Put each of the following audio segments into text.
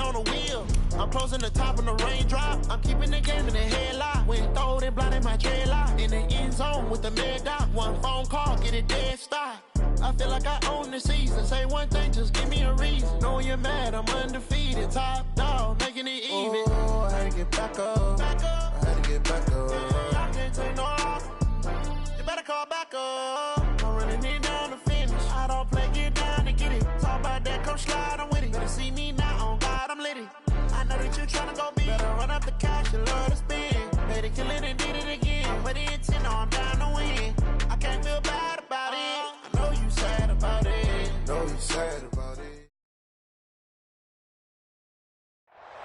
on the wheel. I'm closing the top on the raindrop. I'm keeping the game in the headlock. When throwed and blinded my dreadlock. In the end zone with the mad dot. One phone call, get it dead stop. I feel like I own the season. Say one thing, just give me a reason. Knowing you're mad, I'm undefeated. Top dog, making it even. Oh, I had to get back up. I had to get back up. I can't take no off. You better call back up. I'm running it down to finish. I don't play, get down to get it. Talk about that, come slide, I'm with it. Better see me now, on God, I'm litty. I know that you're trying to go big. Better run up the cash, you love to spend. Better kill it and did it again. But the intent, no, I'm down to win. I can't feel bad about it. I know you sad about it. Know you sad about it.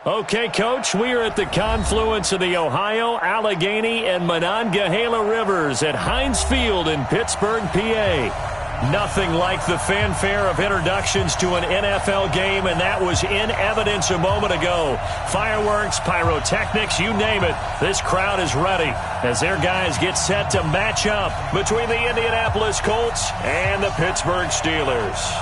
Okay, Coach, we are at the confluence of the Ohio, Allegheny, and Monongahela Rivers at Heinz Field in Pittsburgh, PA. Nothing like the fanfare of introductions to an NFL game, and that was in evidence a moment ago. Fireworks, pyrotechnics, you name it. This crowd is ready as their guys get set to match up between the Indianapolis Colts and the Pittsburgh Steelers.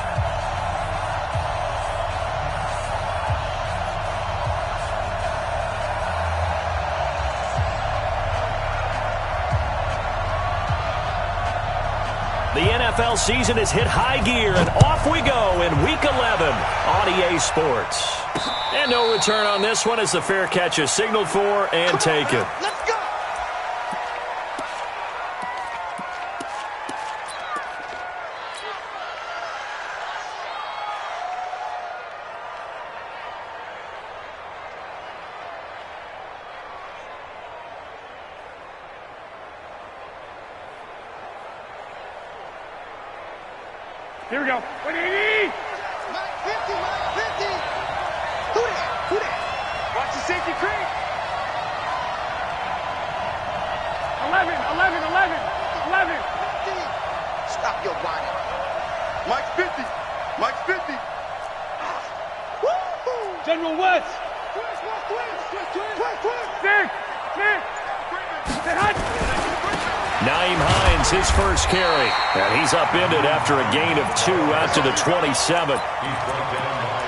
The NFL season has hit high gear, and off we go in Week 11 on EA Sports. And no return on this one as the fair catch is signaled for and taken. Let's go! Here we go. What do you need? Mike 50, Mike 50. Who that? Who that? Watch the safety creep. 11. 50. Stop your whining. Mike's 50. Mike's 50. Woo! General West. Twist. Say hot. Nyheim Hines, his first carry. And he's upended after a gain of 2 out to the 27.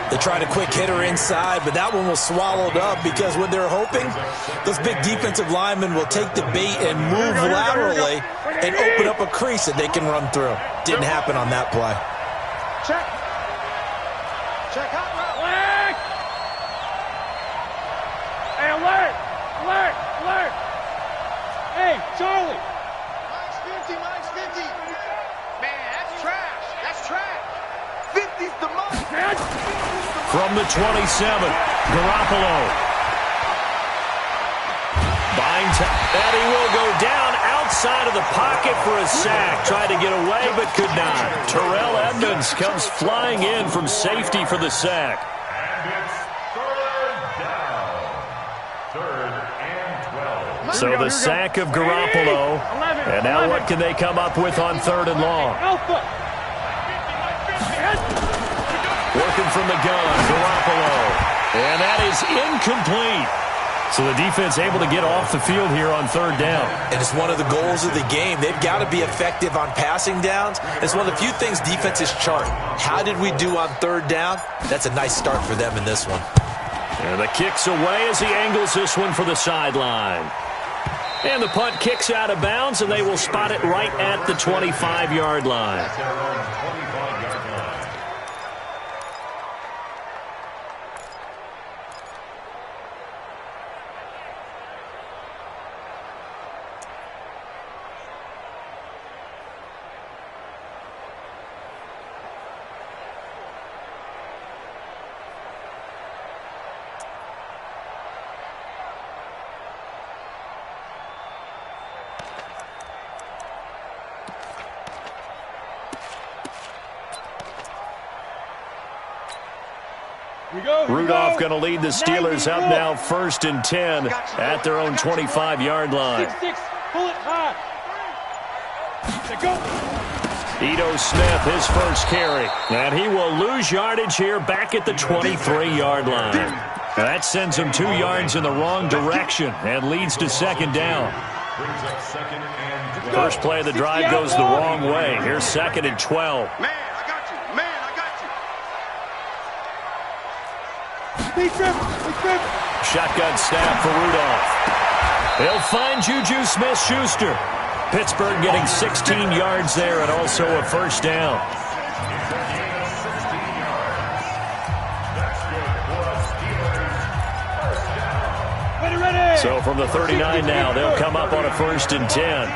They tried a quick hitter inside, but that one was swallowed up because what they're hoping, those big defensive linemen will take the bait and move laterally and open up a crease that they can run through. Didn't happen on that play. Check. Check out. Alert. Hey, alert. Hey, Charlie. Mike's 50. Man, that's trash. That's trash. 50's the most. From the 27, Garoppolo. And he will go down outside of the pocket for a sack. Tried to get away, but could not. Terrell Edmonds comes flying in from safety for the sack. And it's third and 12. So the sack of Garoppolo. And now what can they come up with on 3rd and long? Working from the gun, Garoppolo. And that is incomplete. So the defense able to get off the field here on 3rd down. And it's one of the goals of the game. They've got to be effective on passing downs. It's one of the few things defenses chart. How did we do on 3rd down? That's a nice start for them in this one. And the kick's away as he angles this one for the sideline. And the punt kicks out of bounds, and they will spot it right at the 25-yard line. Rudolph going to lead the Steelers up now 1st and 10 at their own 25-yard line. 6-6. Pull it high. Go. Ito Smith, his first carry. And he will lose yardage here back at the 23-yard line. That sends him 2 yards in the wrong direction and leads to 2nd down. First play of the drive goes the wrong way. Here's 2nd and 12. Man, I got you. Shotgun snap for Rudolph. They'll find Juju Smith-Schuster. Pittsburgh getting 16 yards there and also a first down. So from the 39 now, they'll come up on a 1st and 10.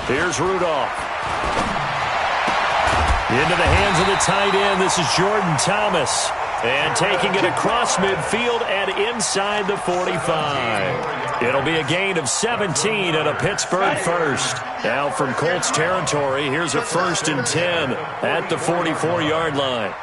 Here's Rudolph. Into the hands of the tight end. This is Jordan Thomas. And taking it across midfield and inside the 45. It'll be a gain of 17 and a Pittsburgh first. Now from Colts territory, here's a 1st and 10 at the 44-yard line.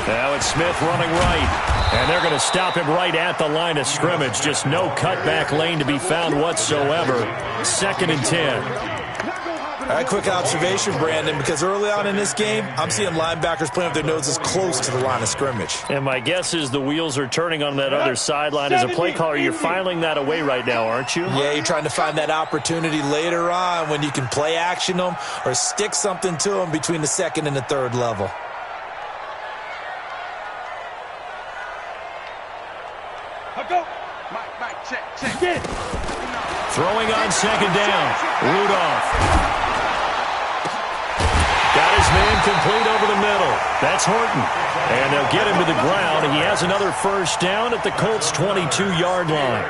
Now it's Smith running right. And they're going to stop him right at the line of scrimmage. Just no cutback lane to be found whatsoever. 2nd and 10. All right, quick observation, Brandon, because early on in this game, I'm seeing linebackers playing with their noses close to the line of scrimmage. And my guess is the wheels are turning on that other sideline. As a play caller, you're filing that away right now, aren't you? Yeah, you're trying to find that opportunity later on when you can play action them or stick something to them between the 2nd and the 3rd level. Throwing on 2nd down. Rudolph. Got his man complete over the middle. That's Horton. And they'll get him to the ground. He has another first down at the Colts' 22-yard line.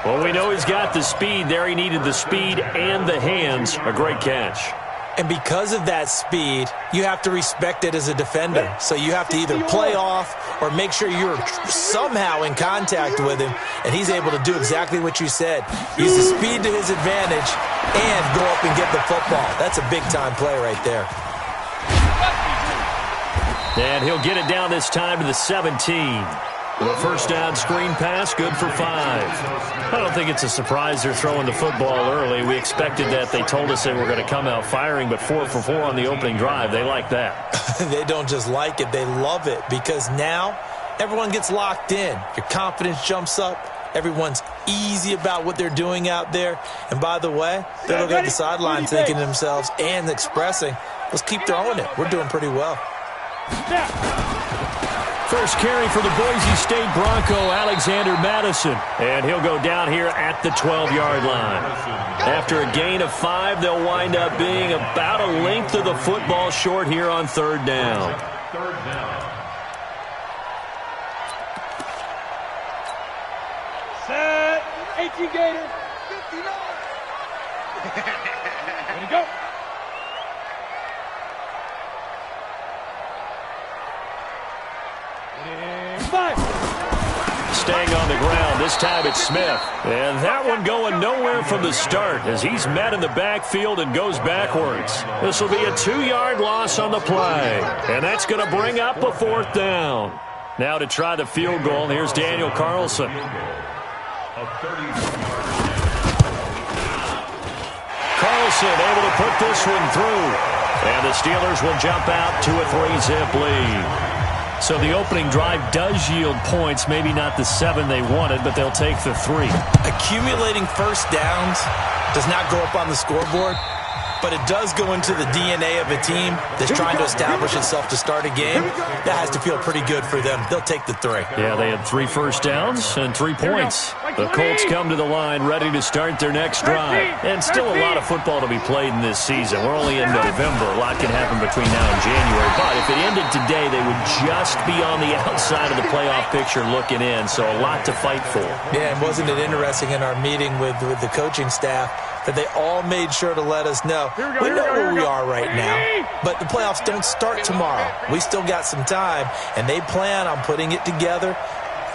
Well, we know he's got the speed there. He needed the speed and the hands. A great catch. And because of that speed, you have to respect it as a defender. So you have to either play off or make sure you're somehow in contact with him, and he's able to do exactly what you said. Use the speed to his advantage and go up and get the football. That's a big-time play right there. And he'll get it down this time to the 17. The first down screen pass, good for 5. I don't think it's a surprise they're throwing the football early. We expected that. They told us they were going to come out firing, but 4 for 4 on the opening drive. They like that. They don't just like it, they love it, because now everyone gets locked in. Your confidence jumps up. Everyone's easy about what they're doing out there. And by the way, they're looking at the sideline thinking to themselves and expressing, let's keep throwing it. We're doing pretty well. First carry for the Boise State Bronco, Alexander Madison. And he'll go down here at the 12-yard line. After a gain of 5, they'll wind up being about a length of the football short here on 3rd down. Set. 18 Gator. 59. Ready to go. Staying on the ground. This time it's Smith. And that one going nowhere from the start as he's met in the backfield and goes backwards. This will be a 2-yard loss on the play. And that's going to bring up a 4th down. Now to try the field goal, here's Daniel Carlson. Carlson able to put this one through. And the Steelers will jump out to a 3-zip lead. So the opening drive does yield points, maybe not the 7 they wanted, but they'll take the 3. Accumulating first downs does not go up on the scoreboard, but it does go into the DNA of a team that's trying to establish itself to start a game. That has to feel pretty good for them. They'll take the 3. Yeah, they had 3 first downs and 3 points. The Colts come to the line ready to start their next drive. And still a lot of football to be played in this season. We're only in November. A lot can happen between now and January. But if it ended today, they would just be on the outside of the playoff picture looking in. So a lot to fight for. Yeah, and wasn't it interesting in our meeting with the coaching staff that they all made sure to let us know, we know where we are right now, but the playoffs don't start tomorrow. We still got some time, and they plan on putting it together,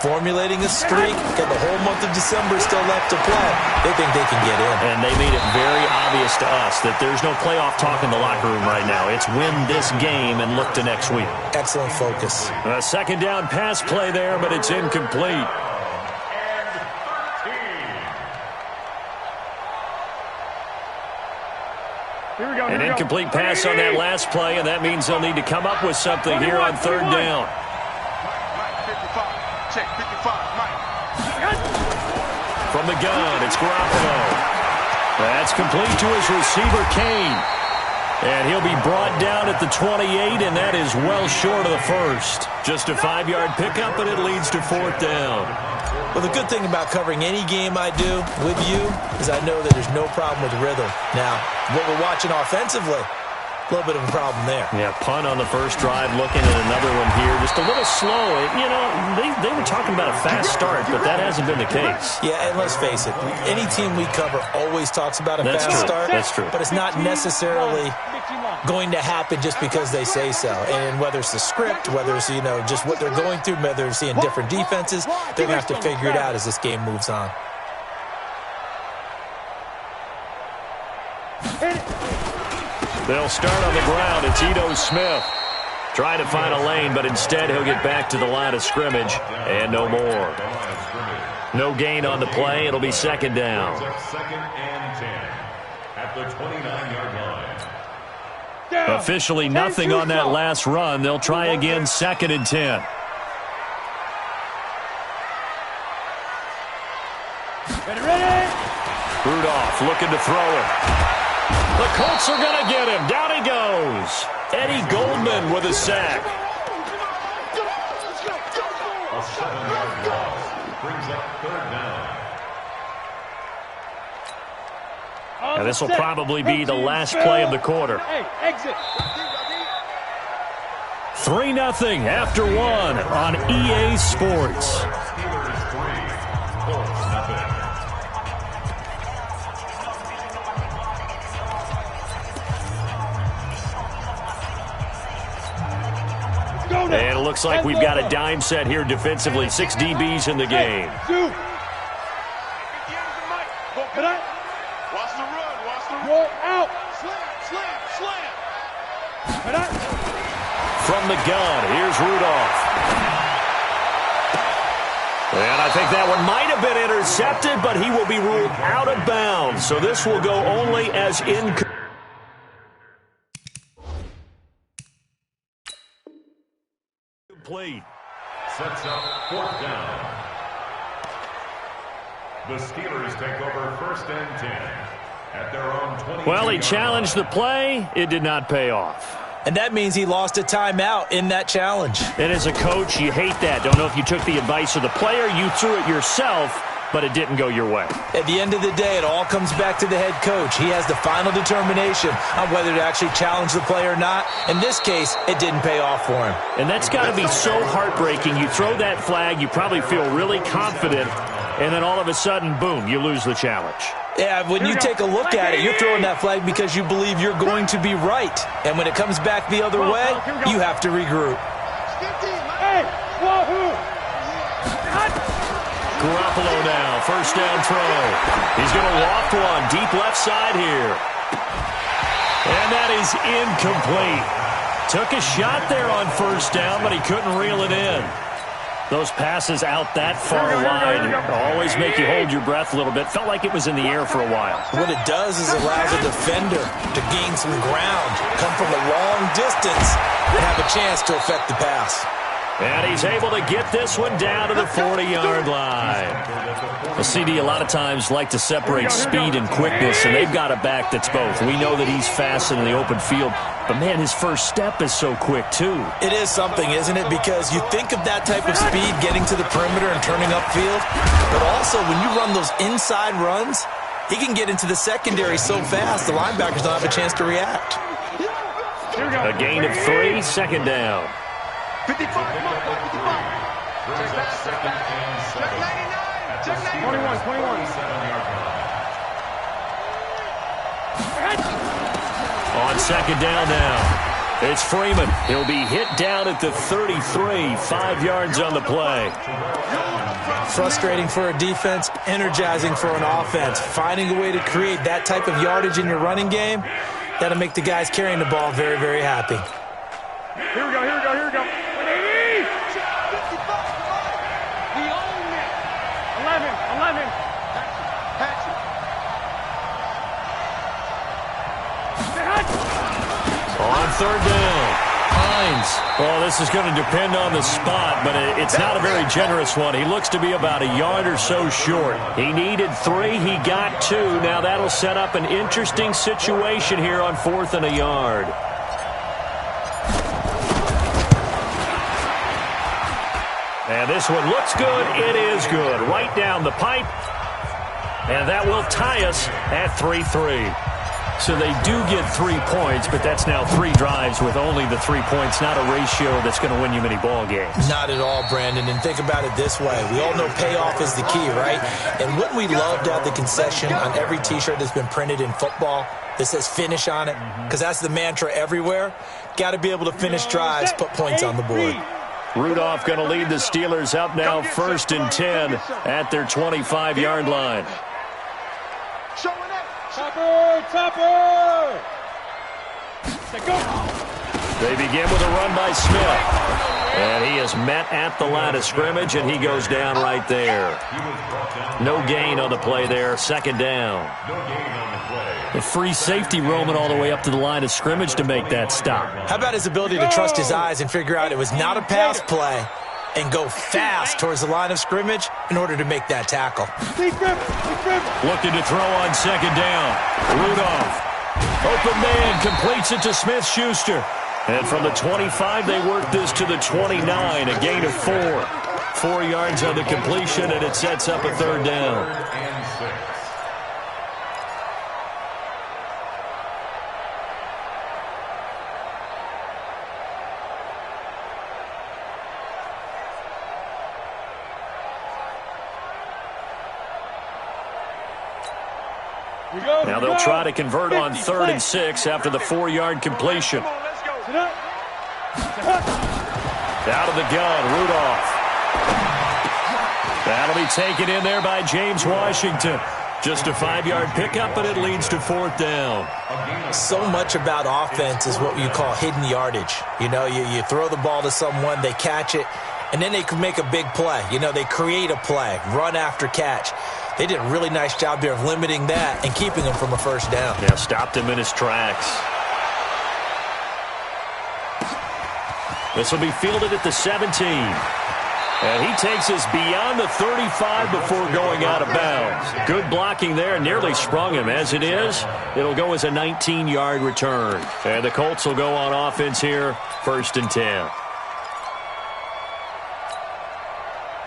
formulating a streak, got the whole month of December still left to play. They think they can get in. And they made it very obvious to us that there's no playoff talk in the locker room right now. It's win this game and look to next week. Excellent focus. A 2nd down pass play there, but it's incomplete. An incomplete pass on that last play, and that means they'll need to come up with something here on 3rd down. From the gun, it's Garoppolo. That's complete to his receiver, Kane. And he'll be brought down at the 28, and that is well short of the first. Just a 5-yard pickup, and it leads to 4th down. Well, the good thing about covering any game I do with you is I know that there's no problem with rhythm. Now, what we're watching offensively, a little bit of a problem there. Yeah, punt on the first drive, looking at another one here. Just a little slow. You know, they were talking about a fast start, but that hasn't been the case. Yeah, and let's face it, any team we cover always talks about a fast start. That's true. But it's not necessarily going to happen just because they say so. And whether it's the script, whether it's, you know, just what they're going through, whether they're seeing different defenses, they're going to have to figure it out as this game moves on. They'll start on the ground. It's Ito Smith. Trying to find a lane, but instead he'll get back to the line of scrimmage. And no more. No gain on the play. It'll be 2nd down. 2nd and 10 at the 29-yard line. Officially nothing on that last run. They'll try again 2nd and 10. Ready? Rudolph looking to throw it. The Colts are going to get him. Down he goes. Eddie Goldman with a sack. A 7-yard loss brings up 3rd down. Now this will probably be the last play of the quarter. Hey, exit. 3-0 after 1 on EA Sports. Steelers 3, Colts nothing. And it looks like we've got a dime set here defensively. 6 DBs in the game. Watch the run. Roll out. Slam. From the gun, here's Rudolph. And I think that one might have been intercepted, but he will be ruled out of bounds. So this will go only as incomplete. Sets up 4th down. The Steelers take over 1st and 10 at their own 20. Well, he challenged the play. It did not pay off. And that means he lost a timeout in that challenge. And as a coach, you hate that. Don't know if you took the advice of the player. You threw it yourself, but it didn't go your way. At the end of the day, it all comes back to the head coach. He has the final determination on whether to actually challenge the play or not. In this case, it didn't pay off for him. And that's got to be so heartbreaking. You throw that flag, you probably feel really confident, and then all of a sudden, boom, you lose the challenge. Yeah, when you take a look at it, you're throwing that flag because you believe you're going to be right. And when it comes back the other way, you have to regroup. Hey, wahoo! Garoppolo now, 1st down throw. He's going to loft one, deep left side here. And that is incomplete. Took a shot there on 1st down, but he couldn't reel it in. Those passes out that far wide always make you hold your breath a little bit. Felt like it was in the air for a while. What it does is allows a defender to gain some ground, come from a long distance, and have a chance to affect the pass. And he's able to get this one down to the 40-yard line. The CD a lot of times like to separate speed and quickness, and they've got a back that's both. We know that he's fast in the open field, but, man, his first step is so quick, too. It is something, isn't it? Because you think of that type of speed getting to the perimeter and turning upfield, but also when you run those inside runs, he can get into the secondary so fast the linebackers don't have a chance to react. A gain of 3, 2nd down. 55. Check 2nd and 7 at the 21. 7-yard line. On 2nd down now, it's Freeman. He'll be hit down at the 33, 5 yards on the play. Frustrating for a defense, energizing for an offense. Finding a way to create that type of yardage in your running game, that'll make the guys carrying the ball very, very happy. Here we go. We own it. 11. On 3rd down. lines. Well, this is going to depend on the spot, but it's not a very generous one. He looks to be about a yard or so short. He needed 3. He got 2. Now that'll set up an interesting situation here on 4th and a yard. And this one looks good. It is good. Right down the pipe. And that will tie us at 3-3. So they do get 3 points, but that's now 3 drives with only the 3 points, not a ratio that's going to win you many ball games. Not at all, Brandon. And think about it this way. We all know payoff is the key, right? And wouldn't we love to have the concession on every T-shirt that's been printed in football that says finish on it? Because that's the mantra everywhere. Got to be able to finish drives, put points on the board. Rudolph going to lead the Steelers up now 1st and 10 at their 25-yard line. Topper! They begin with a run by Smith. And he is met at the line of scrimmage, and he goes down right there. No gain on the play there. 2nd down. The free safety roaming all the way up to the line of scrimmage to make that stop. How about his ability to trust his eyes and figure out it was not a pass play and go fast towards the line of scrimmage in order to make that tackle. Looking to throw on 2nd down. Rudolph. Open man completes it to Smith-Schuster. And from the 25, they work this to the 29, a gain of 4. 4 yards on the completion, and it sets up a 3rd down. Now they'll try to convert on 3rd and 6 after the 4-yard completion. Out of the gun, Rudolph. That'll be taken in there by James Washington. Just a 5-yard pickup, and it leads to 4th down. So much about offense is what you call hidden yardage. You know, you throw the ball to someone, they catch it, and then they can make a big play. You know, they create a play, run after catch. They did a really nice job there of limiting that and keeping him from a 1st down. Yeah, stopped him in his tracks. This will be fielded at the 17. And he takes us beyond the 35 before going out of bounds. Good blocking there, nearly sprung him. As it is, it'll go as a 19-yard return. And the Colts will go on offense here, 1st and 10.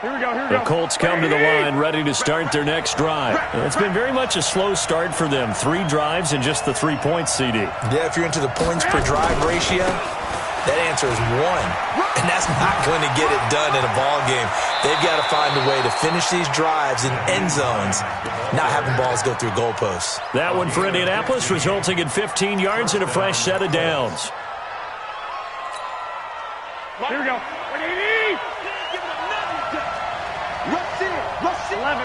The Colts come to the line ready to start their next drive. It's been very much a slow start for them. 3 drives and just the 3 points, CD. Yeah, if you're into the points per drive ratio, that answer is 1. And that's not going to get it done in a ball game. They've got to find a way to finish these drives in end zones, not having balls go through goalposts. That one for Indianapolis, resulting in 15 yards and a fresh set of downs. Here we go. 11.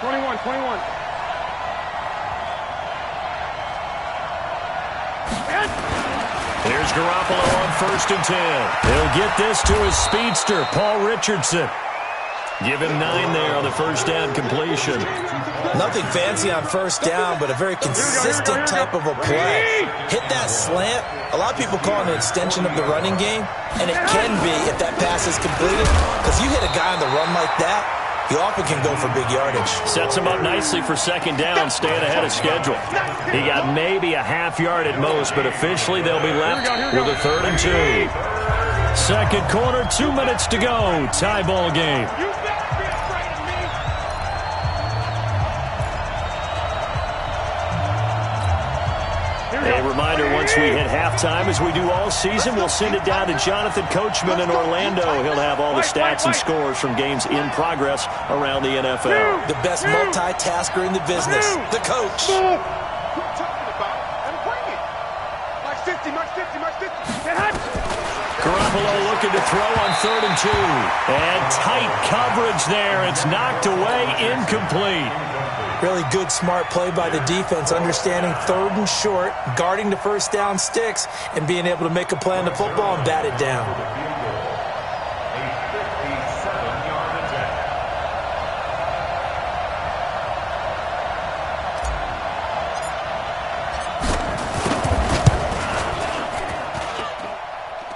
21. Here's Garoppolo on 1st and 10. He'll get this to his speedster, Paul Richardson. Give him 9 there on the 1st down completion. Nothing fancy on 1st down, but a very consistent type of a play. Hit that slant. A lot of people call it an extension of the running game, and it can be if that pass is completed. Because you hit a guy on the run like that, he often can go for big yardage. Sets him up nicely for 2nd down, staying ahead of schedule. He got maybe a half yard at most, but officially they'll be left with a 3rd and 2. 2nd quarter, 2 minutes to go. Tie ball game. A reminder, once we hit halftime, as we do all season, we'll send it down to Jonathan Coachman in Orlando. He'll have all the stats and scores from games in progress around the NFL. The best multitasker in the business, the coach. Garoppolo looking to throw on 3rd and 2. And tight coverage there. It's knocked away, incomplete. Really good, smart play by the defense, understanding 3rd and short, guarding the 1st down sticks, and being able to make a play on the football and bat it down.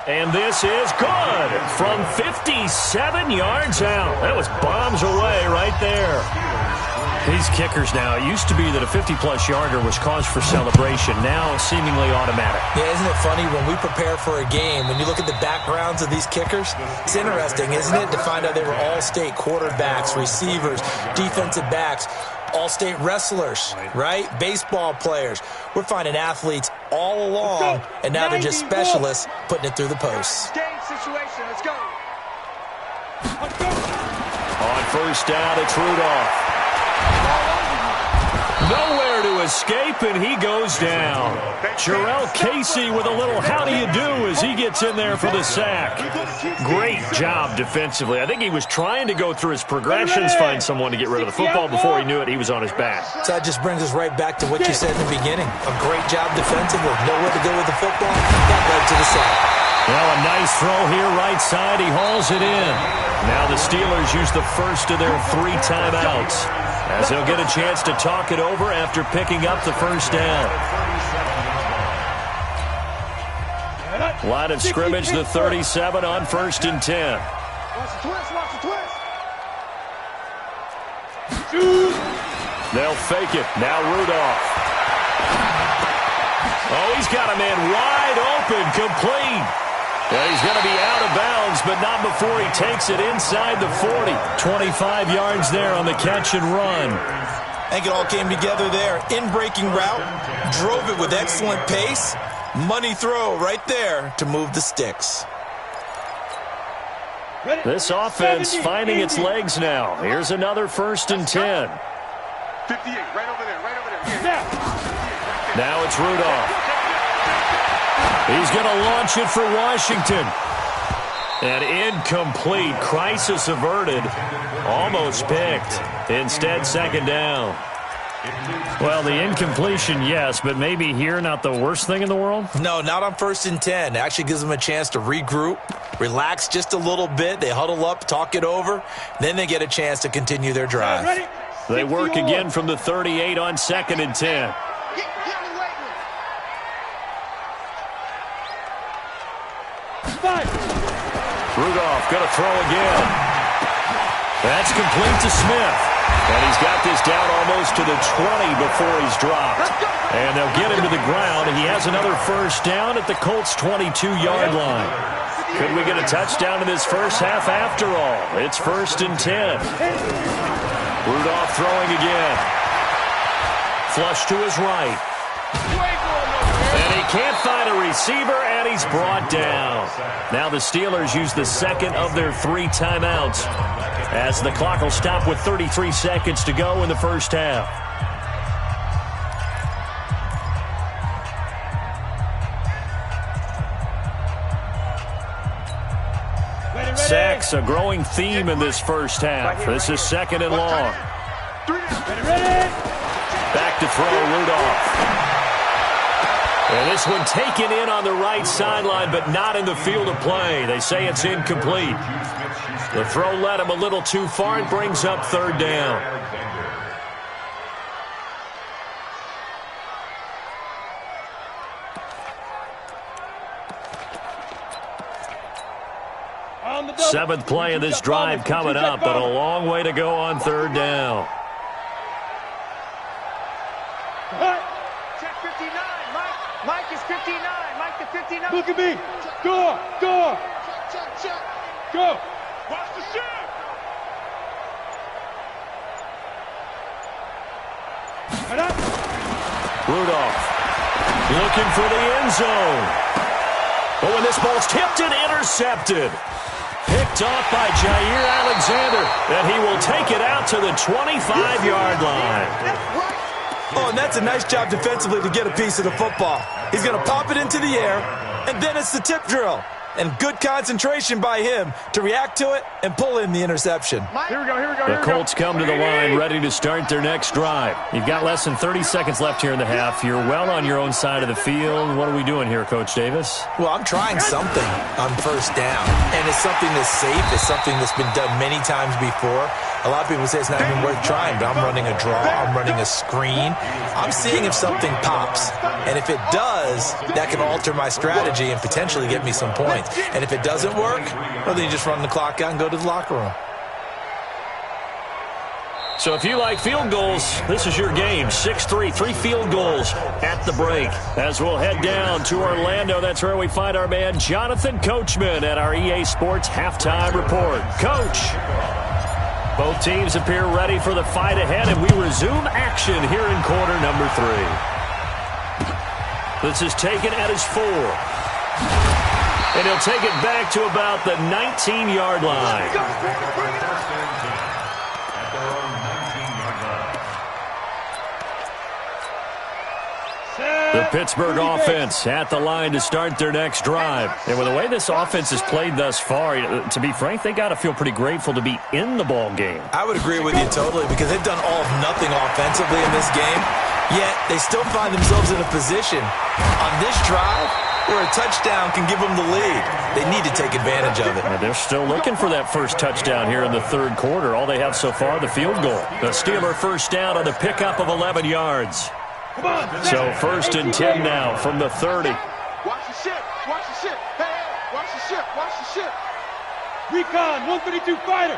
And this is good from 57 yards out. That was bombs away right there. These kickers now, it used to be that a 50-plus yarder was cause for celebration. Now seemingly automatic. Yeah, isn't it funny when we prepare for a game, when you look at the backgrounds of these kickers, it's interesting, isn't it, to find out they were all-state quarterbacks, receivers, defensive backs, all-state wrestlers, right? Baseball players. We're finding athletes all along, and now they're just specialists putting it through the posts. Game situation. Let's go. On first down, it's Rudolph. Nowhere to escape, and he goes down. Jarrell Casey with a little how do you do as he gets in there for the sack. Great job defensively. I think he was trying to go through his progressions, find someone to get rid of the football. Before he knew it, he was on his back. So that just brings us right back to what you said in the beginning. A great job defensively. Nowhere to go with the football. That led to the sack. Well, a nice throw here, right side. He hauls it in. Now the Steelers use the first of their 3 timeouts, as they'll get a chance to talk it over after picking up the first down. Line of scrimmage, the 37 on 1st and 10. Watch the twist. Watch the twist. They'll fake it. Now Rudolph. Oh, he's got a man wide open, complete. Well, he's going to be out of bounds, but not before he takes it inside the 40. 25 yards there on the catch and run. I think it all came together there. In-breaking route, drove it with excellent pace. Money throw right there to move the sticks. This offense finding its legs now. Here's another 1st and 10. 58, right over there. Now it's Rudolph. He's going to launch it for Washington. And incomplete. Crisis averted. Almost picked. Instead, 2nd down. Well, the incompletion, yes, but maybe here not the worst thing in the world? No, not on 1st and 10. It actually gives them a chance to regroup, relax just a little bit. They huddle up, talk it over. Then they get a chance to continue their drive. They work again from the 38 on 2nd and 10. Rudolph going to throw again. That's complete to Smith. And he's got this down almost to the 20 before he's dropped. And they'll get him to the ground. He has another 1st down at the Colts' 22-yard line. Could we get a touchdown in this first half after all? It's 1st and 10. Rudolph throwing again. Flush to his right. And he can't find a receiver, and he's brought down. Now the Steelers use the 2nd of their 3 timeouts, as the clock will stop with 33 seconds to go in the first half. Sacks, a growing theme in this first half. This is 2nd and long. Back to throw, Rudolph. And this one taken in on the right sideline, but not in the field of play. They say it's incomplete. The throw led him a little too far and brings up 3rd down. Seventh play of this drive coming up, but a long way to go on 3rd down. Check 59. Mike is 59. Mike to 59. Look at me. Go. Check. Go. Watch the shot. Rudolph looking for the end zone. But when this ball's tipped and intercepted. Picked off by Jair Alexander, and he will take it out to the 25-yard line. Oh, and that's a nice job defensively to get a piece of the football. He's going to pop it into the air, and then it's the tip drill. And good concentration by him to react to it and pull in the interception. Here we go. The Colts come to the line ready to start their next drive. You've got less than 30 seconds left here in the half. You're well on your own side of the field. What are we doing here, Coach Davis? Well, I'm trying something on 1st down, and it's something that's safe. It's something that's been done many times before. A lot of people say it's not even worth trying, but I'm running a draw. I'm running a screen. I'm seeing if something pops. And if it does, that can alter my strategy and potentially get me some points. And if it doesn't work, well, then you just run the clock out and go to the locker room. So if you like field goals, this is your game. 6-3, 3 field goals at the break. As we'll head down to Orlando, that's where we find our man Jonathan Coachman at our EA Sports Halftime Report. Coach, both teams appear ready for the fight ahead, and we resume action here in quarter number 3. This is taken at his 4. And he'll take it back to about the 19-yard line. The Pittsburgh offense at the line to start their next drive. And with the way this offense has played thus far, to be frank, they got to feel pretty grateful to be in the ball game. I would agree with you totally, because they've done all of nothing offensively in this game, yet they still find themselves in a position on this drive where a touchdown can give them the lead. They need to take advantage of it. And they're still looking for that first touchdown here in the third quarter. All they have so far, the field goal. The Steeler first down on a pickup of 11 yards. So first and 10 now from the 30. Watch the ship. Watch the ship. Hey, watch the ship. Watch the ship. Recon, 132 fighter.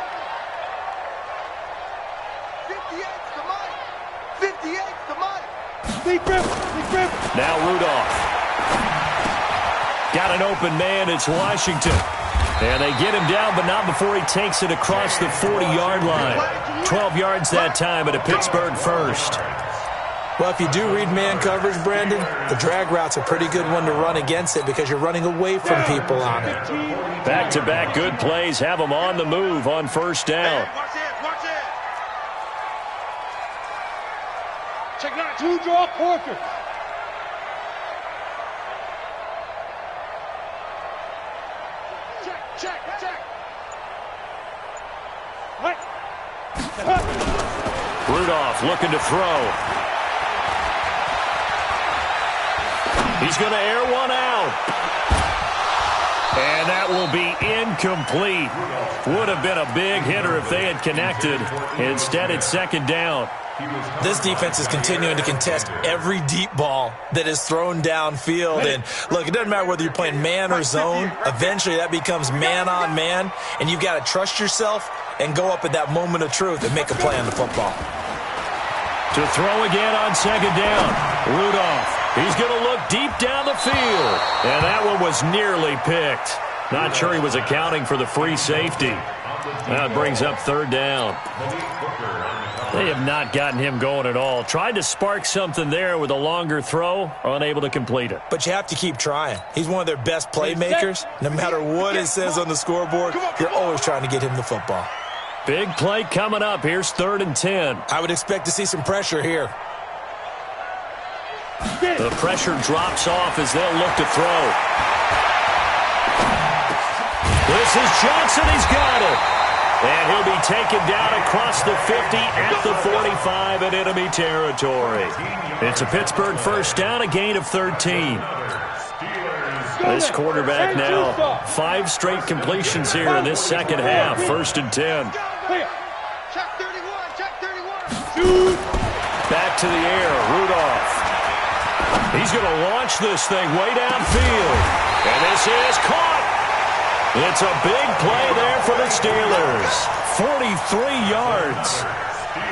58's the Mike. 58's the Mike. Deep grip. Now Rudolph. Got an open man. It's Washington. And they get him down, but not before he takes it across the 40-yard line. 12 yards that time at a Pittsburgh first. Well, if you do read man coverage, Brandon, the drag route's a pretty good one to run against it because you're running away from people on it. Back-to-back good plays have them on the move on first down. Watch it. Check out 2 draw portraits. Check. What? Rudolph looking to throw. He's going to air one out. And that will be incomplete. Would have been a big hitter if they had connected. Instead, it's second down. This defense is continuing to contest every deep ball that is thrown downfield. And, look, it doesn't matter whether you're playing man or zone. Eventually, that becomes man-on-man. And you've got to trust yourself and go up at that moment of truth and make a play on the football. To throw again on second down. Rudolph. He's going to look deep down the field. And that one was nearly picked. Not sure he was accounting for the free safety. That brings up third down. They have not gotten him going at all. Tried to spark something there with a longer throw, unable to complete it. But you have to keep trying. He's one of their best playmakers. No matter what it says on the scoreboard, you're always trying to get him the football. Big play coming up. Here's 3rd and 10. I would expect to see some pressure here. The pressure drops off as they'll look to throw. This is Johnson. He's got it. And he'll be taken down across the 50 at the 45 in enemy territory. It's a Pittsburgh first down, a gain of 13. This quarterback now, 5 straight completions here in this second half. 1st and 10. Check 31. Back to the air, Rudolph. He's going to launch this thing way downfield. And this is caught. It's a big play there for the Steelers. 43 yards.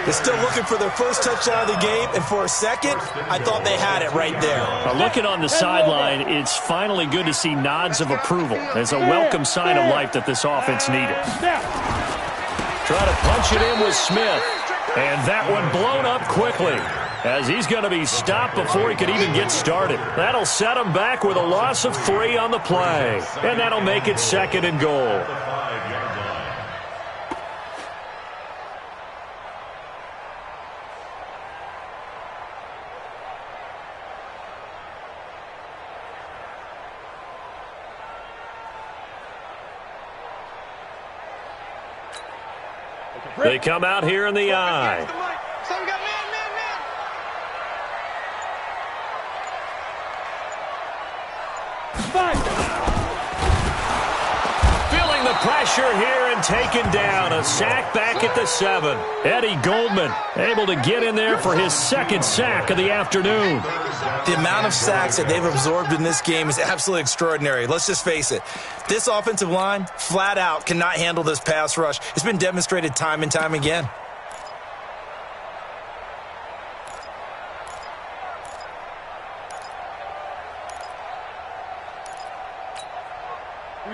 They're still looking for their first touchdown of the game, and for a second, I thought they had it right there. Looking on the sideline, it's finally good to see nods of approval as a welcome sign of life that this offense needed. Try to punch it in with Smith, and that one blown up quickly as he's going to be stopped before he could even get started. That'll set him back with a loss of 3 on the play, and that'll make it 2nd and goal. They come out here in the eye. So we got man. Feeling the pressure here and taken down. A sack back at the 7. Eddie Goldman able to get in there for his second sack of the afternoon. The amount of sacks that they've absorbed in this game is absolutely extraordinary. Let's just face it. This offensive line, flat out, cannot handle this pass rush. It's been demonstrated time and time again.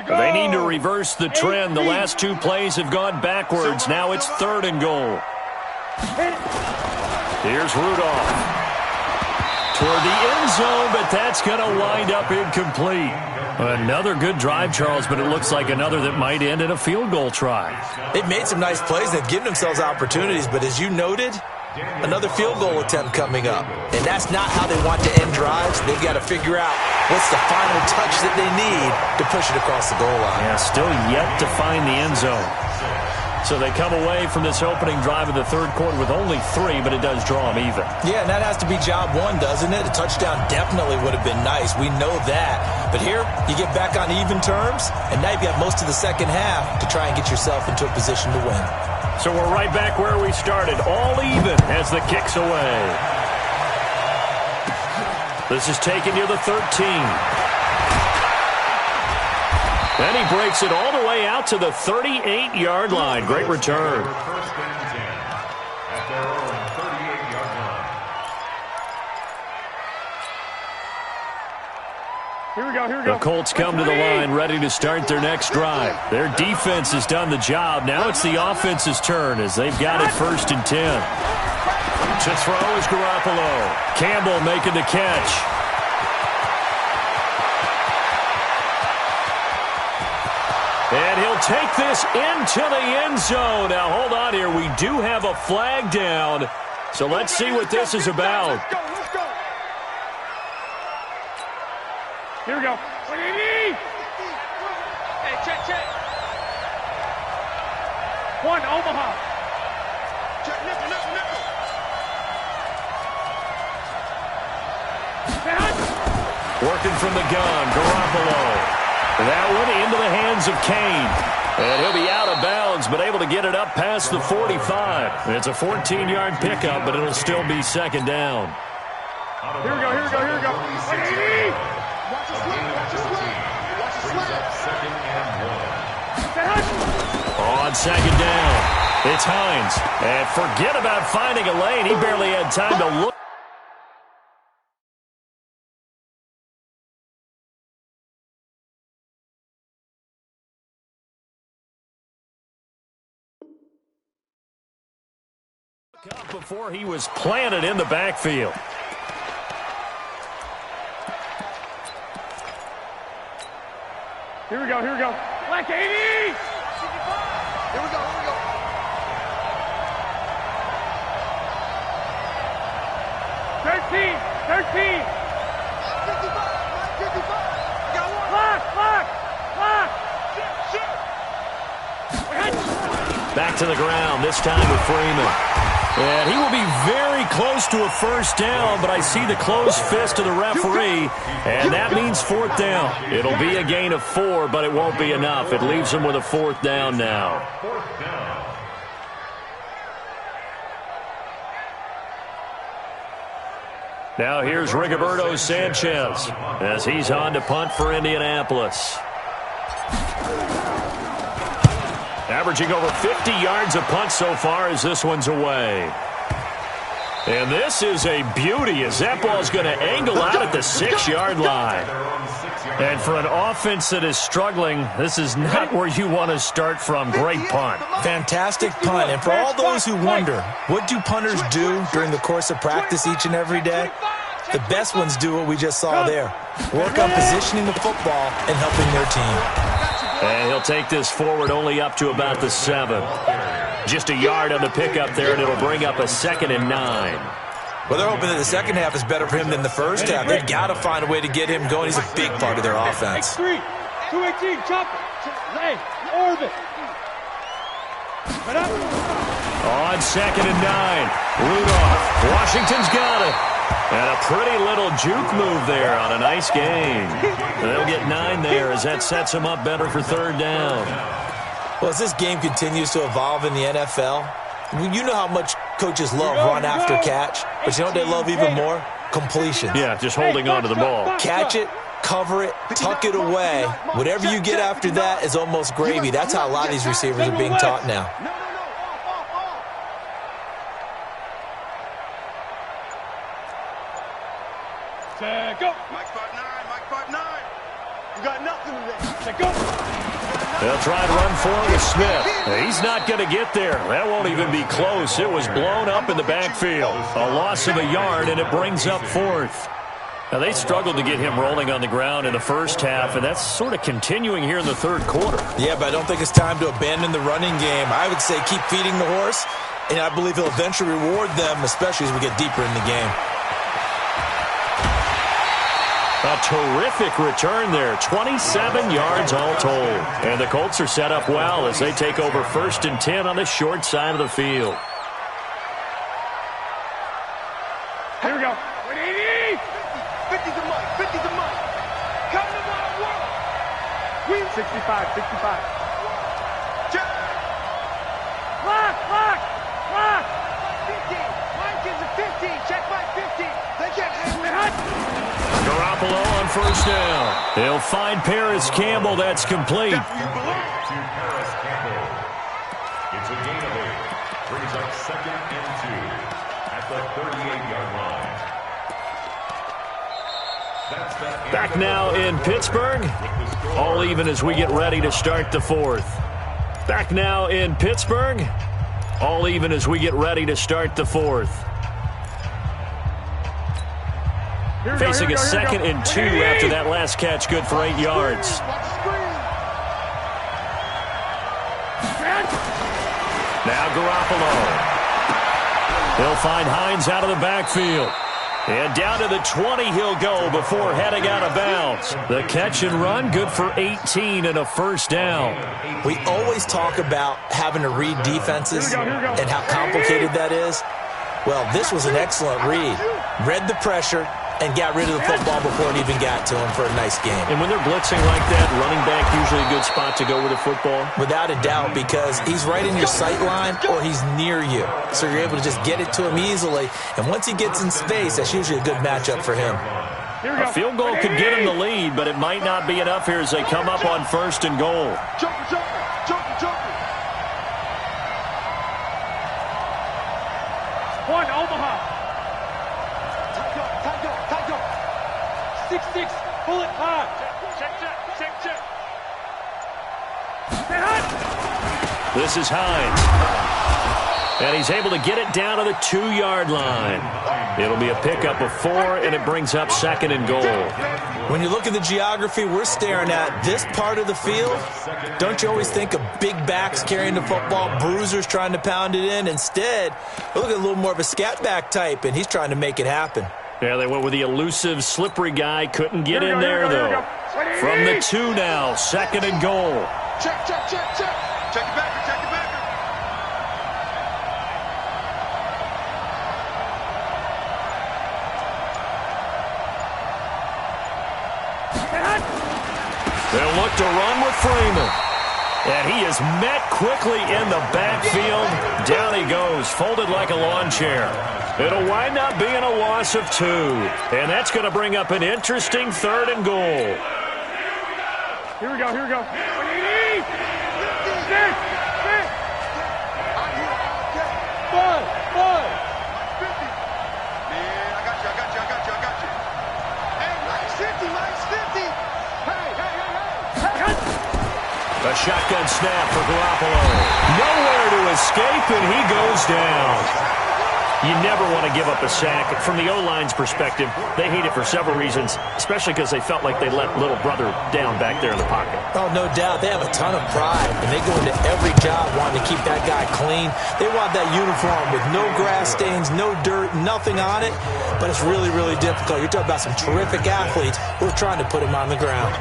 They need to reverse the trend. The last 2 plays have gone backwards. Now it's 3rd and goal. Here's Rudolph. Toward the end zone, but that's going to wind up incomplete. Another good drive, Charles, but it looks like another that might end in a field goal try. They've made some nice plays. They've given themselves opportunities, but as you noted, another field goal attempt coming up. And that's not how they want to end drives. They've got to figure out what's the final touch that they need to push it across the goal line. Yeah, still yet to find the end zone. So they come away from this opening drive of the 3rd quarter with only 3, but it does draw them even. Yeah, and that has to be job 1, doesn't it? A touchdown definitely would have been nice. We know that. But here, you get back on even terms, and now you've got most of the second half to try and get yourself into a position to win. So we're right back where we started, all even as the kick's away. This is taken near the 13. And he breaks it all the way out to the 38-yard line. Great return. First and 10 at their own 38-yard line. Here we go, here we go. The Colts come to the line ready to start their next drive. Their defense has done the job. Now it's the offense's turn as they've got it 1st and 10. To throw is Garoppolo. Campbell making the catch. And he'll take this into the end zone. Now, hold on here. We do have a flag down. So let's see what this is about. Let's go, let's go. Here we go. Hey, check. 1, Omaha. Check, nickel. Working from the gun, Garoppolo. That one into the hands of Kane. And he'll be out of bounds, but able to get it up past the 45. It's a 14-yard pickup, but it'll still be 2nd down. Here we go. Watch the second and 1. On 2nd down, it's Hines. And forget about finding a lane. He barely had time to look. Before he was planted in the backfield. Here we go. Black 80! Here we go. 13! 55! Got one! Lock! Back to the ground, this time with Freeman. And he will be very close to a 1st down, but I see the closed fist of the referee, and that means 4th down. It'll be a gain of 4, but it won't be enough. It leaves him with a 4th down now. 4th down. Now here's Rigoberto Sanchez as he's on to punt for Indianapolis. Averaging over 50 yards a punt so far as this one's away. And this is a beauty as that ball's going to angle out at the 6-yard line. And for an offense that is struggling, this is not where you want to start from. Great punt. Fantastic punt. And for all those who wonder, what do punters do during the course of practice each and every day? The best ones do what we just saw there. Work on positioning the football and helping their team. And he'll take this forward only up to about the 7. Just a yard on the pickup there, and it'll bring up a 2nd and 9. Well, they're hoping that the second half is better for him than the first half. They've got to find a way to get him going. He's a big part of their offense. X3, 218, chop it. Hey, orbit. Right up. On 2nd and 9, Rudolph. Washington's got it. And a pretty little juke move there on a nice gain. They'll get 9 there as that sets them up better for 3rd down. Well, as this game continues to evolve in the NFL, you know how much coaches love run after catch, but you know what they love even more? Completions. Yeah, just holding on to the ball. Catch it, cover it, tuck it away. Whatever you get after that is almost gravy. That's how a lot of these receivers are being taught now. Go. Mike 5'9", Mike 5'9". You got nothing today. Go. They'll try to run for it with Smith. He's not going to get there. That won't even be close. It was blown up in the backfield. A loss of a yard, and it brings up fourth. Now, they struggled to get him rolling on the ground in the first half, and that's sort of continuing here in the third quarter. Yeah, but I don't think it's time to abandon the running game. I would say keep feeding the horse, and I believe he'll eventually reward them, especially as we get deeper in the game. A terrific return there, 27 yards all told. And the Colts are set up well as they take over 1st and 10 on the short side of the field. Here we go. 50's a month. 50's a month. Come to my world. We 65. Check. Lock. 15. Mike is a 15. Check my 15. They can't handle it. Garoppolo on 1st down. They'll find Paris Campbell. That's complete. To Paris Campbell. It's a gain of 8. Brings up 2nd and 2 at the 38-yard line. That's that. Back now in Pittsburgh. All even as we get ready to start the 4th. Back now in Pittsburgh. All even as we get ready to start the 4th. Facing a 2nd and 2 after that last catch, good for 8 yards. Now Garoppolo. He'll find Hines out of the backfield. And down to the 20 he'll go before heading out of bounds. The catch and run, good for 18 and a 1st down. We always talk about having to read defenses and how complicated that is. Well, this was an excellent read. Read the pressure and got rid of the football before it even got to him for a nice game. And when they're blitzing like that, running back usually a good spot to go with the football? Without a doubt, because he's right in your sight line or he's near you. So you're able to just get it to him easily. And once he gets in space, that's usually a good matchup for him. A field goal could get him the lead, but it might not be enough here as they come up on 1st and goal. Jumper. One, Omaha. 6-6, bullet hard. Check. This is Hines. And he's able to get it down to the 2-yard line. It'll be a pickup of 4, and it brings up 2nd and goal. When you look at the geography we're staring at, this part of the field, don't you always think of big backs carrying the football, bruisers trying to pound it in? Instead, look at a little more of a scat back type, and he's trying to make it happen. Yeah, they went with the elusive, slippery guy. Couldn't get in there, though. From the 2 now, 2nd and goal. Check. Check it back. They'll look to run with Freeman. And he is met quickly in the backfield. Down he goes, folded like a lawn chair. It'll wind up being a loss of 2. And that's going to bring up an interesting 3rd and goal. Here we go. Bud. Man, I got you. Hey, Mike's 50. Hey. A shotgun snap for Garoppolo. Nowhere to escape, and he goes down. You never want to give up a sack. From the O-line's perspective, they hate it for several reasons, especially because they felt like they let little brother down back there in the pocket. Oh, no doubt. They have a ton of pride, and they go into every job wanting to keep that guy clean. They want that uniform with no grass stains, no dirt, nothing on it, but it's really, really difficult. You're talking about some terrific athletes who are trying to put him on the ground.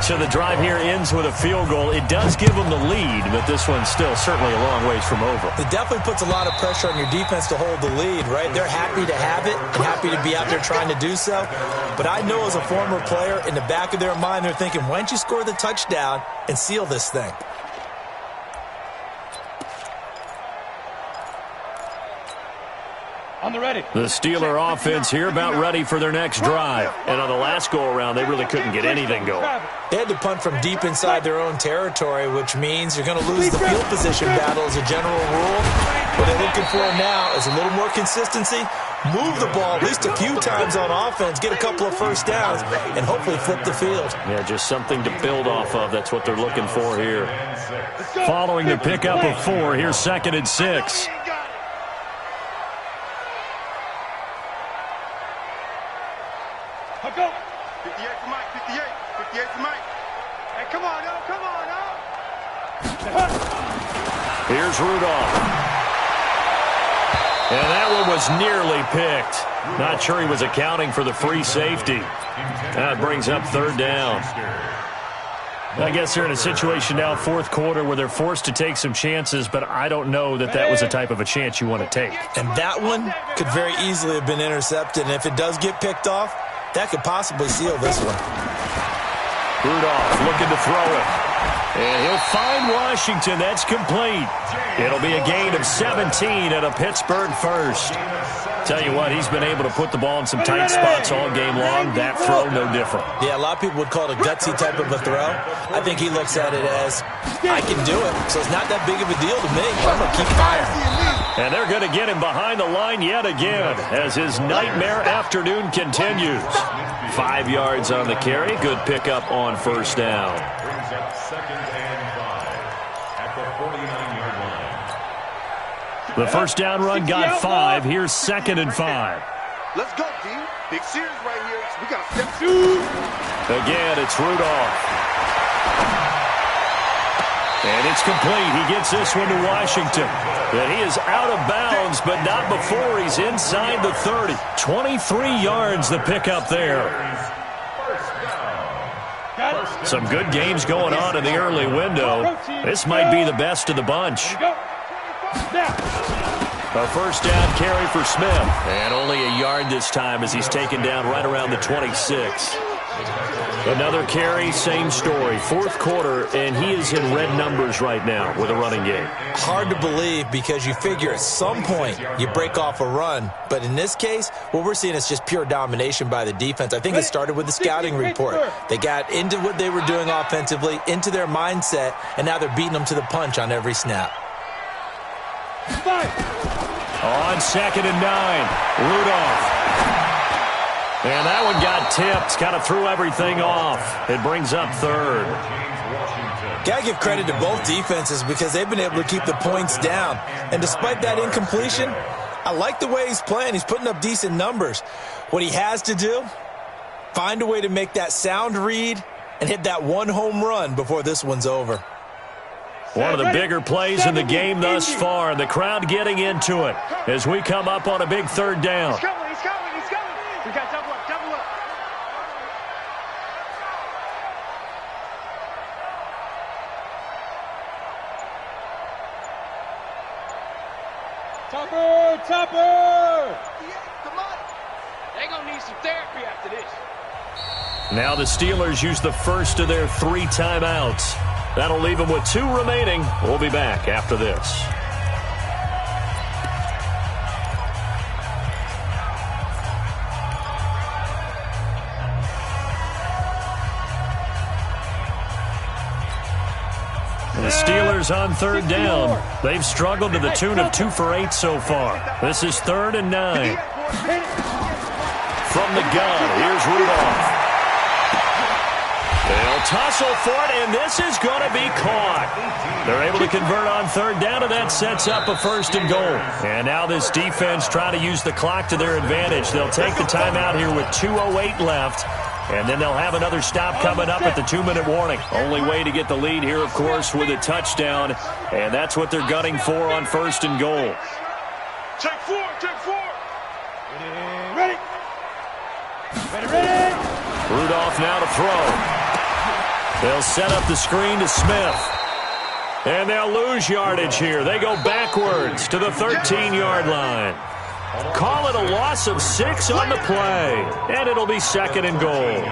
So the drive here ends with a field goal. It does give them the lead, but this one's still certainly a long ways from over. It definitely puts a lot of pressure on your defense to hold the lead, right? They're happy to have it and happy to be out there trying to do so. But I know as a former player, in the back of their mind, they're thinking, why don't you score the touchdown and seal this thing? The Steeler offense here about ready for their next drive. And on the last go-around, they really couldn't get anything going. They had to punt from deep inside their own territory, which means you're going to lose the field position battle as a general rule. What they're looking for now is a little more consistency, move the ball at least a few times on offense, get a couple of first downs, and hopefully flip the field. Yeah, just something to build off of. That's what they're looking for here. Following the pickup of 4, here's 2nd and 6. Go. 58 for Mike, 58. 58 for Mike. Hey, come on, no, come on, no. Here's Rudolph. And that one was nearly picked. Not sure he was accounting for the free safety. That brings up 3rd down. I guess they're in a situation now, 4th quarter, where they're forced to take some chances, but I don't know that that was the type of a chance you want to take. And that one could very easily have been intercepted, and if it does get picked off, that could possibly seal this one. Rudolph looking to throw it. And he'll find Washington. That's complete. It'll be a gain of 17 at a Pittsburgh first. Tell you what, he's been able to put the ball in some tight spots all game long. That throw, no different. Yeah, a lot of people would call it a gutsy type of a throw. I think he looks at it as, I can do it, so it's not that big of a deal to me. I'm going to keep firing. And they're going to get him behind the line yet again as his nightmare afternoon continues. 5 yards on the carry. Good pickup on 1st down. Brings up 2nd and 5 at the 49-yard line. The 1st down run got 5. Here's 2nd and 5. Let's go, D. Big series right here. We got to step 2. Again, it's Rudolph. And it's complete. He gets this one to Washington. And he is out of bounds, but not before he's inside the 30. 23 yards the pickup there. Some good games going on in the early window. This might be the best of the bunch. A 1st down carry for Smith. And only a yard this time as he's taken down right around the 26. Another carry, same story. 4th quarter, and he is in red numbers right now with a running game. Hard to believe because you figure at some point you break off a run. But in this case, what we're seeing is just pure domination by the defense. I think it started with the scouting report. They got into what they were doing offensively, into their mindset, and now they're beating them to the punch on every snap. On 2nd and 9, Rudolph. And that one got tipped, kind of threw everything off. It brings up 3rd. Got to give credit to both defenses because they've been able to keep the points down. And despite that incompletion, I like the way he's playing. He's putting up decent numbers. What he has to do, find a way to make that sound read and hit that one home run before this one's over. One of the bigger plays in the game thus far, and the crowd getting into it as we come up on a big 3rd down. He's coming, he's coming, he's coming. We got double up, double up. Topper, Topper! Come on. They're going to need some therapy after this. Now the Steelers use the first of their 3 timeouts. That'll leave them with 2 remaining. We'll be back after this. The Steelers on 3rd down. They've struggled to the tune of 2 for 8 so far. This is 3rd and 9. From the gun, here's Rudolph. They'll tussle for it, and this is going to be caught. They're able to convert on 3rd down, and that sets up a 1st and goal. And now this defense trying to use the clock to their advantage. They'll take the timeout here with 2:08 left. And then they'll have another stop coming up at the 2-minute warning. Only way to get the lead here, of course, with a touchdown. And that's what they're gunning for on 1st and goal. Take 4, take 4. Ready. Ready, ready. Rudolph now to throw. They'll set up the screen to Smith. And they'll lose yardage here. They go backwards to the 13-yard line. Call it a loss of 6 on the play. And it'll be 2nd and goal.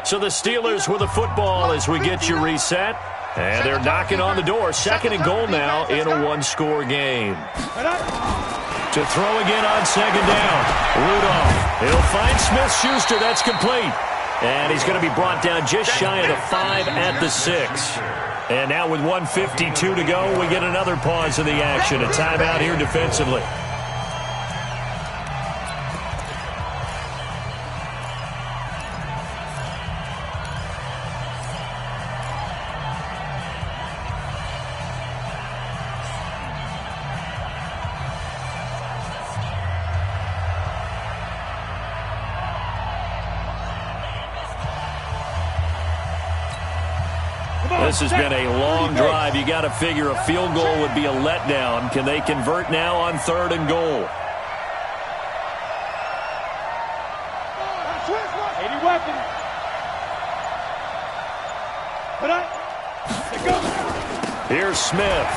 So the Steelers with the football as we get you reset. And they're knocking on the door. 2nd and goal now in a one-score game. To throw again on 2nd down. Rudolph. He'll find Smith-Schuster. That's complete. And he's going to be brought down just shy of the 5 at the 6. And now with 1:52 to go, we get another pause in the action. A timeout here defensively. This has been a long drive. You got to figure a field goal would be a letdown. Can they convert now on 3rd and goal? 80 weapons. Here's Smith.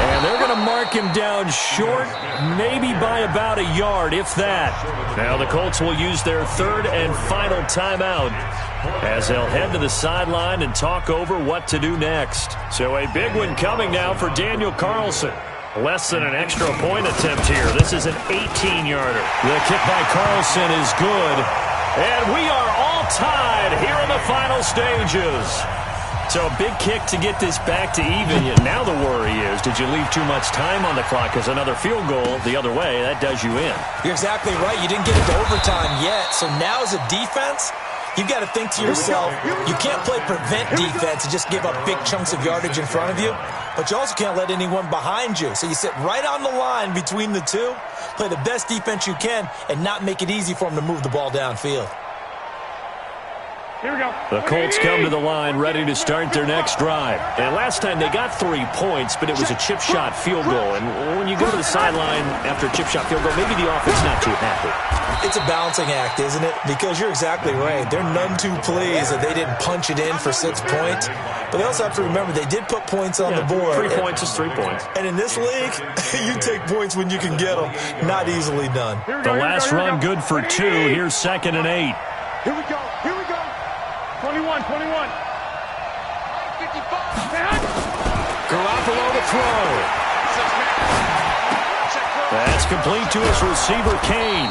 And they're going to mark him down short, maybe by about a yard, if that. Now the Colts will use their 3rd and final timeout as they'll head to the sideline and talk over what to do next. So a big one coming now for Daniel Carlson. Less than an extra point attempt here. This is an 18-yarder. The kick by Carlson is good. And we are all tied here in the final stages. So a big kick to get this back to even. Now the worry is, did you leave too much time on the clock? Because another field goal the other way, that does you in. You're exactly right. You didn't get it to overtime yet. So now as a defense, you've got to think to yourself, you can't play prevent defense and just give up big chunks of yardage in front of you, but you also can't let anyone behind you. So you sit right on the line between the two, play the best defense you can, and not make it easy for them to move the ball downfield. Here we go. The Colts come to the line ready to start their next drive. And last time they got 3 points, but it was a chip shot field goal. And when you go to the sideline after a chip shot field goal, maybe the offense not too happy. It's a balancing act, isn't it? Because you're exactly right. They're none too pleased that they didn't punch it in for 6 points. But they also have to remember they did put points on the board. 3 points is 3 points. And in this league, you take points when you can get them. Not easily done. The last run good for 2. Here's 2nd and 8. Here we go. Here we go. 21. 55. Garoppolo to throw. That's complete to his receiver, Kane.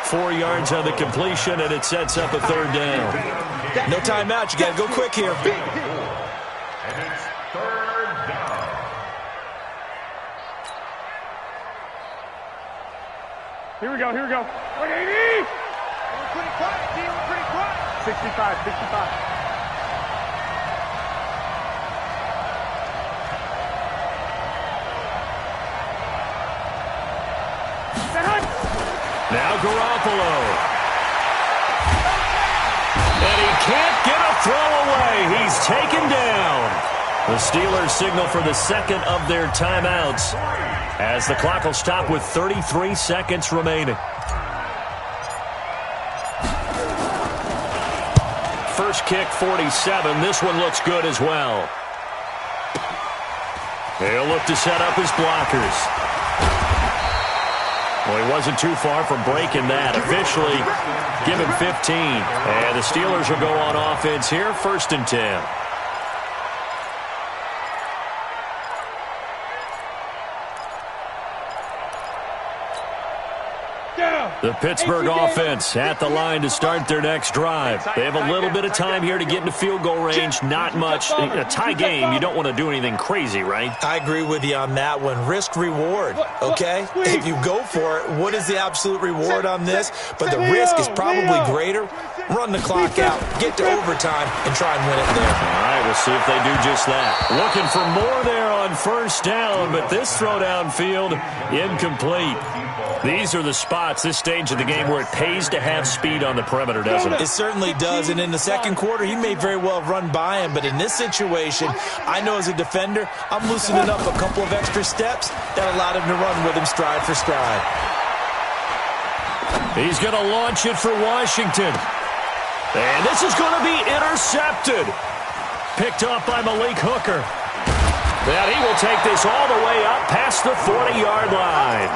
4 yards on the completion, and it sets up a 3rd down. No timeout. You got to go quick here. And it's 3rd down. Here we go. 180. We're pretty quiet, team. We're pretty quiet. 65. Now Garoppolo. And he can't get a throw away. He's taken down. The Steelers signal for the 2nd of their timeouts as the clock will stop with 33 seconds remaining. First kick, 47. This one looks good as well. They'll look to set up his blockers. Well, he wasn't too far from breaking that. Officially, give him 15. And the Steelers will go on offense here, 1st and 10. The Pittsburgh offense at the line to start their next drive. They have a little bit of time here to get into field goal range. Not much. A tie game, you don't want to do anything crazy, right? I agree with you on that one. Risk reward, okay? If you go for it, what is the absolute reward on this? But the risk is probably greater. Run the clock out, get to overtime, and try and win it there. All right, we'll see if they do just that. Looking for more there on 1st down, but this throw downfield incomplete. These are the spots, this stage of the game, where it pays to have speed on the perimeter, doesn't it? It certainly does, and in the 2nd quarter, he may very well run by him, but in this situation, I know as a defender, I'm loosening up a couple of extra steps that allowed him to run with him stride for stride. He's going to launch it for Washington. And this is going to be intercepted. Picked up by Malik Hooker. And he will take this all the way up past the 40-yard line.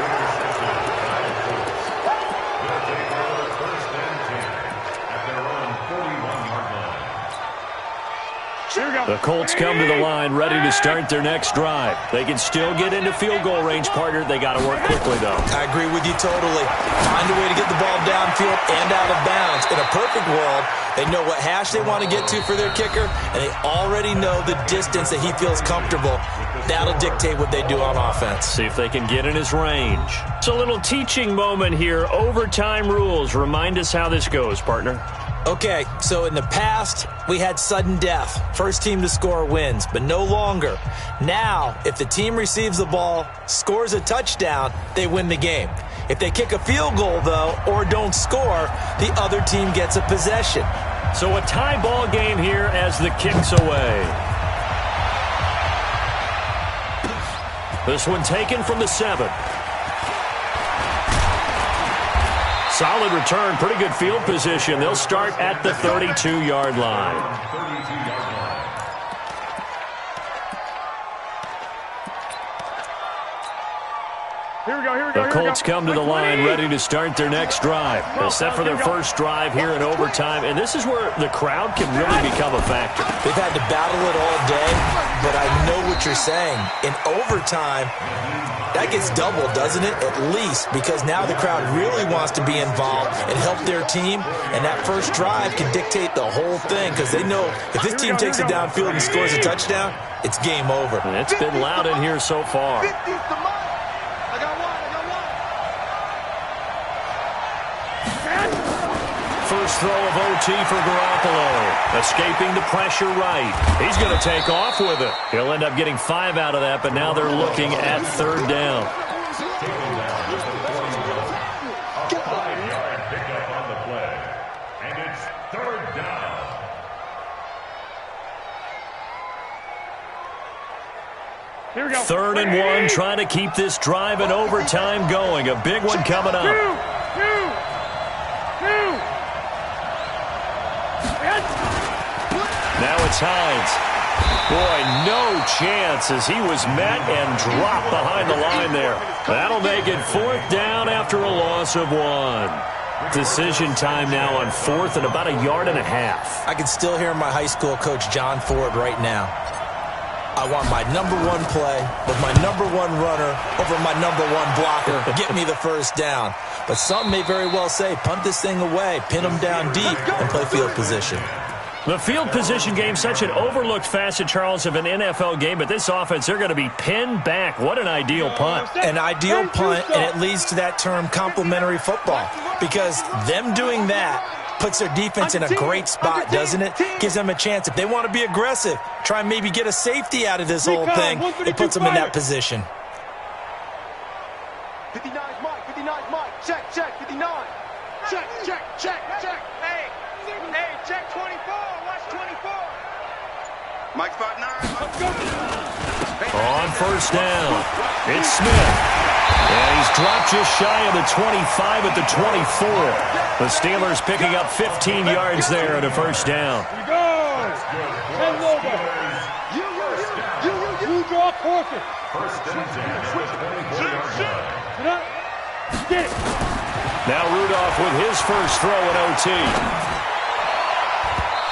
The Colts come to the line ready to start their next drive. They can still get into field goal range, partner. They got to work quickly, though. I agree with you totally. Find a way to get the ball downfield and out of bounds. In a perfect world, they know what hash they want to get to for their kicker, and they already know the distance that he feels comfortable. That'll dictate what they do on offense. See if they can get in his range. It's a little teaching moment here. Overtime rules. Remind us how this goes, partner. Okay, so in the past, we had sudden death. First team to score wins, but no longer. Now, if the team receives the ball, scores a touchdown, they win the game. If they kick a field goal, though, or don't score, the other team gets a possession. So a tie ball game here as the kick's away. This one taken from the 7. Solid return, pretty good field position. They'll start at the 32-yard line. Here we go. The Colts come to the line ready to start their next drive. They're set for their first drive here in overtime, and this is where the crowd can really become a factor. They've had to battle it all day, but I know what you're saying. In overtime, that gets doubled, doesn't it? At least, because now the crowd really wants to be involved and help their team, and that first drive can dictate the whole thing because they know if this team takes it downfield and scores a touchdown, it's game over. And it's been loud in here so far. First throw of OT for Garoppolo. Escaping the pressure right. He's going to take off with it. He'll end up getting 5 out of that, but now they're looking at third down. A 5-yard pickup on the play. And it's third down. Here we go. 3rd and 1, trying to keep this drive in overtime going. A big one coming up. Now it's Hines. Boy, no chance as he was met and dropped behind the line there. That'll make it 4th down after a loss of 1. Decision time now on 4th and about 1.5 yards. I can still hear my high school coach, John Ford, right now. I want my number 1 play with my number 1 runner over my number 1 blocker. Get me the first down. But some may very well say, punt this thing away, pin them down deep, and play field position. The field position game, such an overlooked facet, Charles, of an NFL game, but this offense, they're going to be pinned back. What an ideal punt. An ideal punt, and it leads to that term complementary football, because them doing that puts their defense in a great spot, doesn't it? Gives them a chance. If they want to be aggressive, try and maybe get a safety out of this whole thing, it puts them in that position. 59 Mike, check, 59. Check. Hey, check 24, watch 24. Mike spot 9. Let's go. On first down, it's Smith. And he's dropped just shy of the 25 at the 24. The Steelers picking up 15 yards there at a first down. Here we go. Head over. You draw portion. First and 10 at the 24-yard line. Get it. Now Rudolph with his first throw at OT.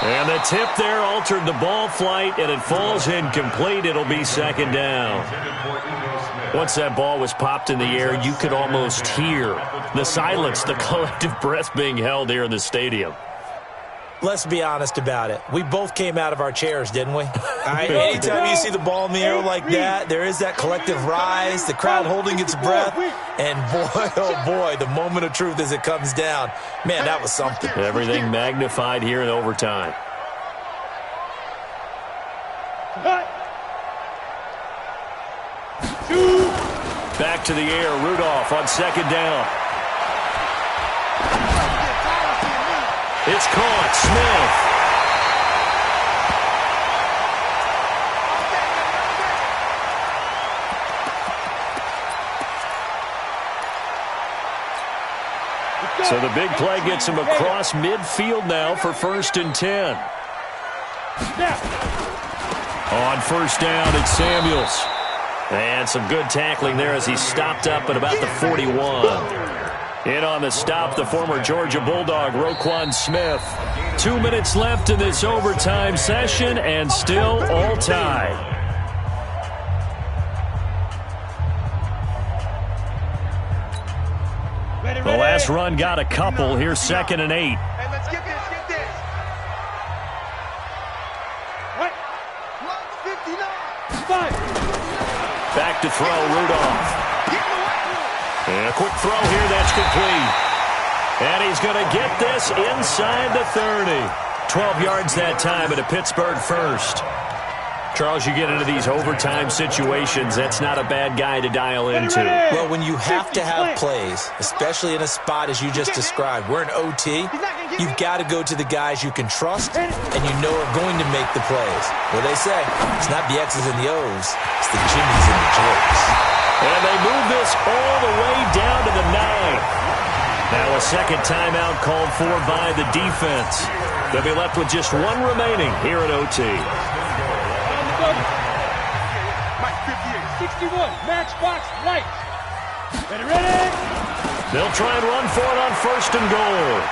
And the tip there altered the ball flight, and it falls incomplete. It'll be 2nd down. Once that ball was popped in the air, you could almost hear the silence, the collective breath being held here in the stadium. Let's be honest about it. We both came out of our chairs, didn't we? Anytime you see the ball in the air like that, there is that collective rise, the crowd holding its breath, and boy, oh boy, the moment of truth as it comes down. Man, that was something. Everything magnified here in overtime. Back to the air, Rudolph on 2nd down. It's caught, Smith. So the big play gets him across midfield now for 1st and 10. On first down, it's Samuels. And some good tackling there as he stopped up at about the 41. In on the stop, the former Georgia Bulldog, Roquan Smith. 2 minutes left in this overtime session, and still all tied. The last run got a couple. Here's 2nd and 8. Hey, let's get this, get this. What? 59. Back to throw, Rudolph. And a quick throw here, that's complete. And he's going to get this inside the 30. 12 yards that time at a Pittsburgh first. Charles, you get into these overtime situations, that's not a bad guy to dial into. Well, when you have to have plays, especially in a spot as you just described, we're in OT, you've got to go to the guys you can trust and you know are going to make the plays. Well, they say it's not the X's and the O's, it's the Jimmies and the Jokes. And they move this all the way down to the 9. Now a second timeout called for by the defense. They'll be left with just 1 remaining here at OT. Mike 58, 61, matchbox light. Ready? They'll try and run for it on 1st and goal.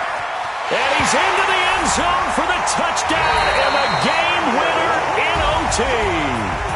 And he's into the end zone for the touchdown and the game winner in OT.